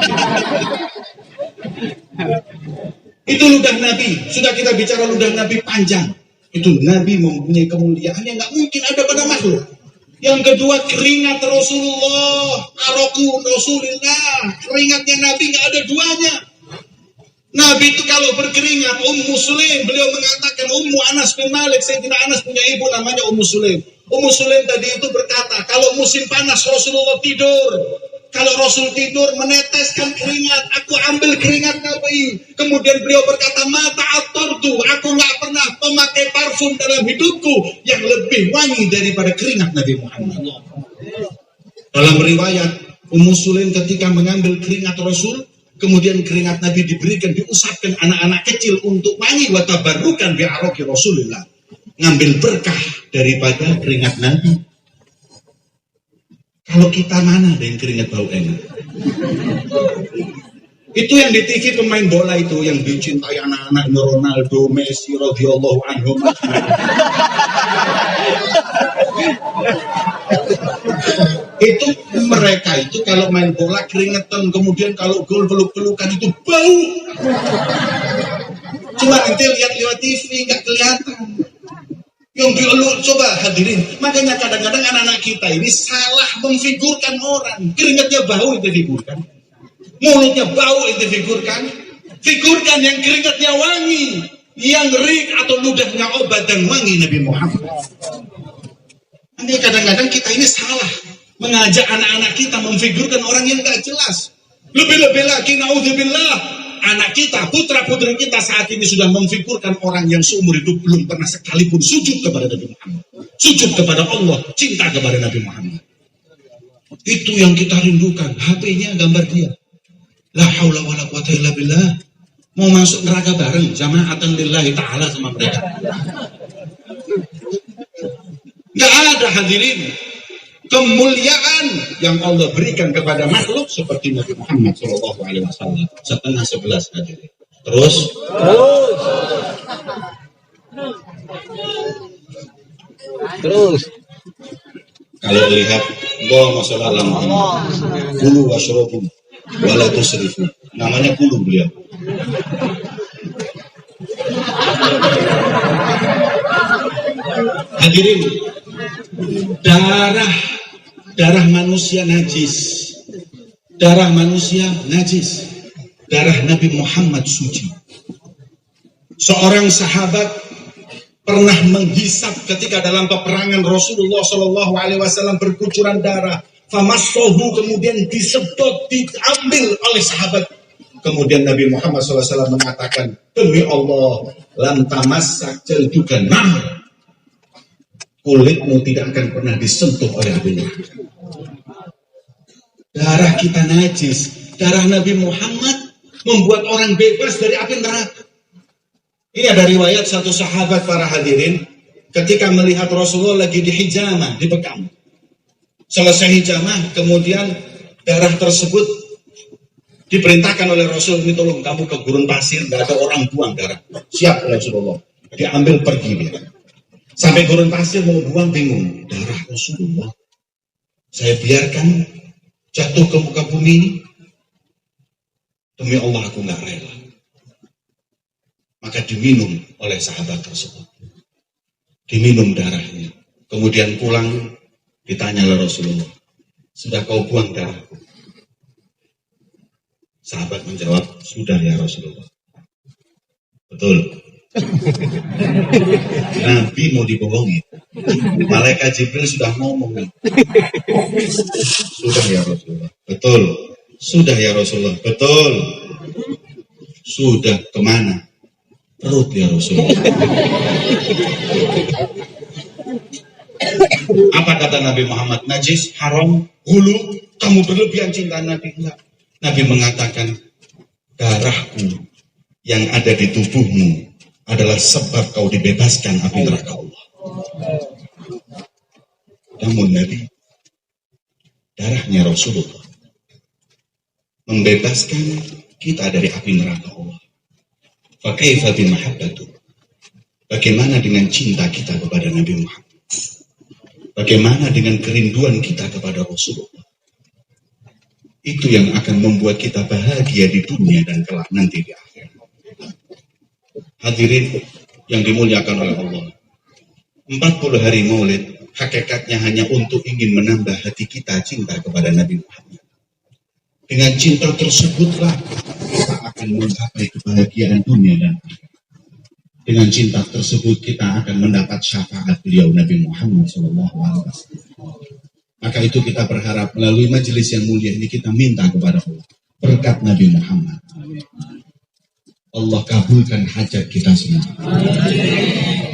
Itu ludah Nabi. Sudah kita bicara ludah Nabi panjang. Itu Nabi mempunyai kemuliaan yang nggak mungkin ada pada makhluk. Yang kedua, keringat Rasulullah, aroku Rasulullah, keringatnya Nabi nggak ada duanya. Nabi itu kalau berkeringat, Sulaim, beliau mengatakan, Anas bin Malik, Sayyidina Anas punya ibu namanya Sulaim. Sulaim tadi itu berkata, kalau musim panas Rasulullah tidur, Kalau Rasul tidur meneteskan keringat, aku ambil keringat Nabi. Kemudian beliau berkata, mata atortu, aku nggak pernah memakai parfum dalam hidupku yang lebih wangi daripada keringat Nabi Muhammad. Dalam riwayat, Ummu Sulaim ketika mengambil keringat Rasul, kemudian keringat Nabi diberikan, diusapkan anak-anak kecil untuk wangi, wa tabarrukan bi'araqi Rasulillah. Ngambil berkah daripada keringat Nabi. Kalau kita mana ada yang keringat bau enak? Itu yang di TV pemain bola itu yang dicintai anak-anak Ronaldo, Messi, radhiyallahu anhum. Itu mereka itu kalau main bola keringetan, kemudian kalau gol peluk-pelukan itu bau. Cuma nanti lihat lewat TV nggak kelihatan. Yang dieluk, coba hadirin. Makanya kadang-kadang anak-anak kita ini salah memfigurkan orang. Keringatnya bau itu figurkan. Mulutnya bau itu figurkan. Figurkan yang keringatnya wangi. Yang rik atau ludahnya obat dan wangi Nabi Muhammad. Ini kadang-kadang kita ini salah. Mengajak anak-anak kita memfigurkan orang yang gak jelas. Lebih-lebih lagi, na'udzubillah. Anak kita, putra-putri kita saat ini sudah memfigurkan orang yang seumur hidup belum pernah sekalipun sujud kepada Nabi Muhammad. Sujud kepada Allah, cinta kepada Nabi Muhammad. Itu yang kita rindukan. HP-nya gambar dia. La haula wala quwata illa billah. Mau masuk neraka bareng, jama'atan lillahi ta'ala sama mereka. Gak ada hadirin. Kemuliaan yang Allah berikan kepada makhluk seperti Nabi Muhammad SAW. 10:11 hadirin. Terus. Kalau lihat Allahumma sholli ala Muhammad. Kulu washrabu wala tusrifu. Namanya kulu beliau. Hadirin, darah manusia najis, darah manusia najis, darah Nabi Muhammad suci. Seorang sahabat pernah menghisap ketika dalam peperangan Rasulullah SAW berkucuran darah, famassohu, kemudian disedot, diambil oleh sahabat. Kemudian Nabi Muhammad SAW mengatakan, demi Allah, lam tamassak jaldukan nar. Kulitmu tidak akan pernah disentuh oleh api neraka. Darah kita najis, darah Nabi Muhammad membuat orang bebas dari api neraka. Ini ada riwayat satu sahabat para hadirin ketika melihat Rasulullah lagi di hijamah, dibekam. Selesai hijamah, kemudian darah tersebut diperintahkan oleh Rasul, ini tolong kamu ke gurun pasir, tidak ada orang buang darah. Siap Rasulullah, diambil pergi dia. Sampai gurun pasir mau buang, bingung. Darah Rasulullah saya biarkan jatuh ke muka bumi ini. Demi Allah aku nggak rela. Maka diminum oleh sahabat tersebut. Diminum darahnya. Kemudian pulang, ditanya oleh Rasulullah, sudah kau buang darahku? Sahabat menjawab, sudah ya Rasulullah. Betul. Nabi mau dibohongi. Malaikat Jibril sudah ngomong. Sudah ya Rasulullah. Betul. Sudah ya Rasulullah. Betul. Sudah kemana? Perut ya Rasulullah. Apa kata Nabi Muhammad? Najis, haram, hulu. Kamu berlebihan cinta Nabi. Enggak. Nabi mengatakan, darahku yang ada di tubuhmu adalah sebab kau dibebaskan api neraka Allah. Namun Nabi, darahnya Rasulullah membebaskan kita dari api neraka Allah. Fakaifa bimahabbatu. Bagaimana dengan cinta kita kepada Nabi Muhammad? Bagaimana dengan kerinduan kita kepada Rasulullah? Itu yang akan membuat kita bahagia di dunia dan kelak nanti di akhirat. Hadirin yang dimuliakan oleh Allah, 40 hari maulid hakikatnya hanya untuk ingin menambah hati kita cinta kepada Nabi Muhammad. Dengan cinta tersebutlah kita akan mencapai kebahagiaan dunia dan akhirat. Dengan cinta tersebut kita akan mendapat syafaat beliau Nabi Muhammad SAW. Maka itu kita berharap melalui majelis yang mulia ini kita minta kepada Allah berkat Nabi Muhammad. Allah kabulkan hajat kita semua.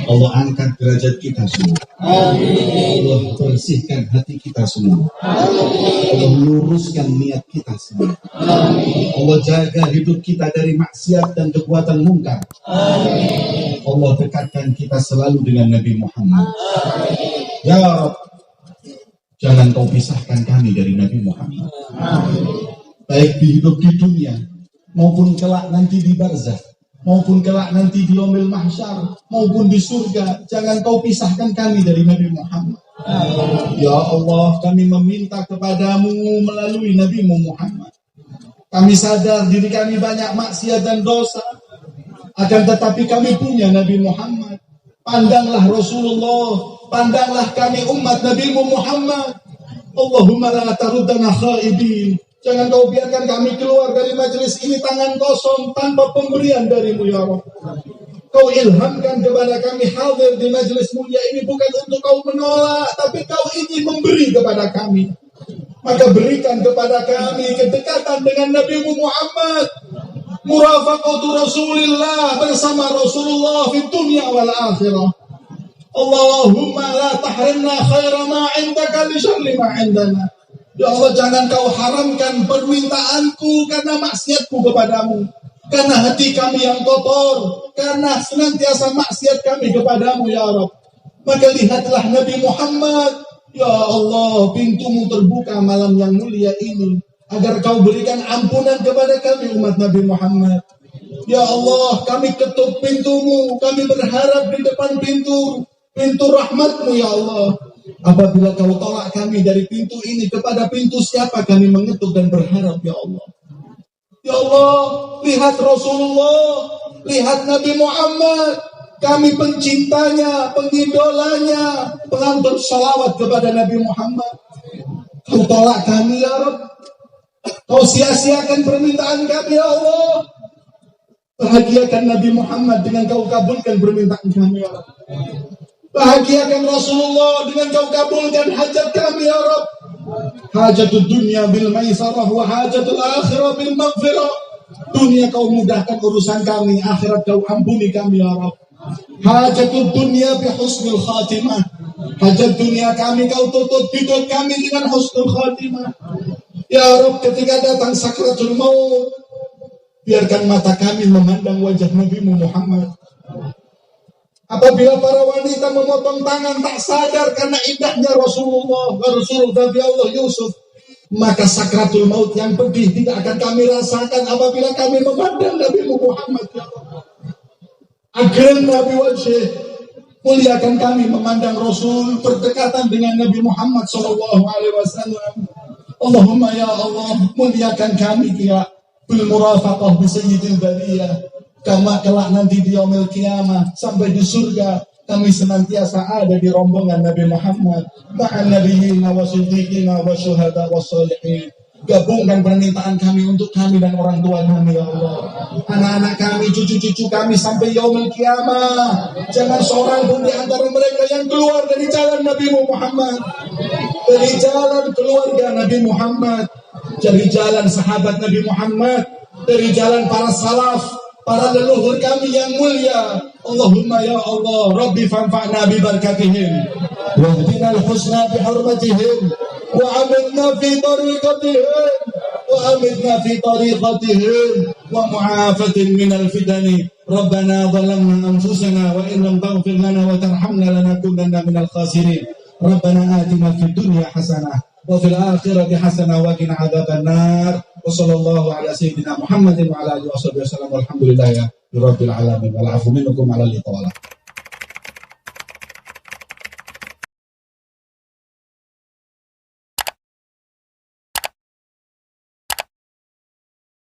Allah angkat derajat kita semua. Allah bersihkan hati kita semua. Allah luruskan niat kita semua. Allah jaga hidup kita dari maksiat dan perbuatan mungkar. Allah dekatkan kita selalu dengan Nabi Muhammad. Ya Rabb, jangan kau pisahkan kami dari Nabi Muhammad. Baik di hidup di dunia maupun kelak nanti di barzakh, maupun kelak nanti di yaumil mahsyar, maupun di surga, jangan kau pisahkan kami dari Nabi Muhammad. Ya Allah, kami meminta kepadamu melalui Nabi Muhammad. Kami sadar diri kami banyak maksiat dan dosa, akan tetapi kami punya Nabi Muhammad. Pandanglah Rasulullah, pandanglah kami umat Nabi Muhammad. Allahumma la taruddana khaibin. Jangan kau biarkan kami keluar dari majelis ini tangan kosong tanpa pemberian darimu ya Rabb. Kau ilhamkan kepada kami hadir di majelis mulia ini bukan untuk kau menolak, tapi kau ingin memberi kepada kami. Maka berikan kepada kami kedekatan dengan Nabi Muhammad. Murafaqatu Rasulillah, bersama Rasulullah di dunia wal akhirah. Allahumma la tahrimna khaira ma indaka li syarri ma indana. Ya Allah, jangan kau haramkan permintaanku karena maksiatku kepadamu, karena hati kami yang kotor, karena senantiasa maksiat kami kepadamu ya Rabb. Maka lihatlah Nabi Muhammad. Ya Allah, pintumu terbuka malam yang mulia ini agar kau berikan ampunan kepada kami umat Nabi Muhammad. Ya Allah, kami ketuk pintumu, kami berharap di depan pintu rahmatmu ya Allah. Apabila kau tolak kami dari pintu ini, kepada pintu siapa kami mengetuk dan berharap ya Allah. Ya Allah, lihat Rasulullah, lihat Nabi Muhammad. Kami pencintanya, pengidolanya, pengantar salawat kepada Nabi Muhammad. Kau tolak kami ya Rabb. Kau sia-siakan permintaan kami ya Allah. Bahagiakan Nabi Muhammad dengan kau kabulkan permintaan kami ya Rabb. Bahagiakan Rasulullah dengan kau kabulkan hajat kami ya Rabb. Hajatul dunia bil maisarah wa hajatul akhirah bil maghfirah. Dunia kau mudahkan urusan kami, akhirat kau ampuni kami ya Rabb. Hajatul dunia bi husnul khatimah. Hajat dunia kami kau tutup hidup kami dengan husnul khatimah. Ya Rabb, ketika datang sakratul maut, biarkan mata kami memandang wajah Nabi Muhammad. Apabila para wanita memotong tangan tak sadar karena indahnya Rasulullah, Rasul Nabi Allah Yusuf, maka sakratul maut yang pedih tidak akan kami rasakan apabila kami memandang Nabi Muhammad. Agar Nabi wajah, muliakan kami memandang Rasul, berdekatan dengan Nabi Muhammad SAW. Allahumma ya Allah, muliakan kami ya bil murafaqah bi sayyidil bariyah. Kama kelak nanti di yaumil qiyamah sampai di surga kami senantiasa ada di rombongan Nabi Muhammad ma'an nabiyina wa siddiqina wa syuhada wa sholihin. Gabungkan permintaan kami untuk kami dan orang tua kami ya Allah, anak-anak kami, cucu-cucu kami sampai yaumil qiyamah. Jangan seorang pun di antara mereka yang keluar dari jalan Nabi Muhammad, dari jalan keluarga Nabi Muhammad, dari jalan sahabat Nabi Muhammad, dari jalan para salaf, para leluhur kami yang mulia. Allahumma ya Allah, Rabbi fanfa'na bi barakatihim wa hdina al-husna bi hurmatihim wa amilna fi tariqatihim wa amilna fi tariqatihim wa mu'afatin min al-fitani. Rabbana zalamna anfusana wa in lam taghfir lana wa tarhamna lanakunanna min al-khasirin. Rabbana atina fid dunya hasanah wa fil akhirati hasanah wa qina adzaban nar. Wa sallallahu ala sayyidina Muhammadin wa ala alihi wasallam. Walhamdulillahi rabbil alamin. Wal afu minkum ala al-itala.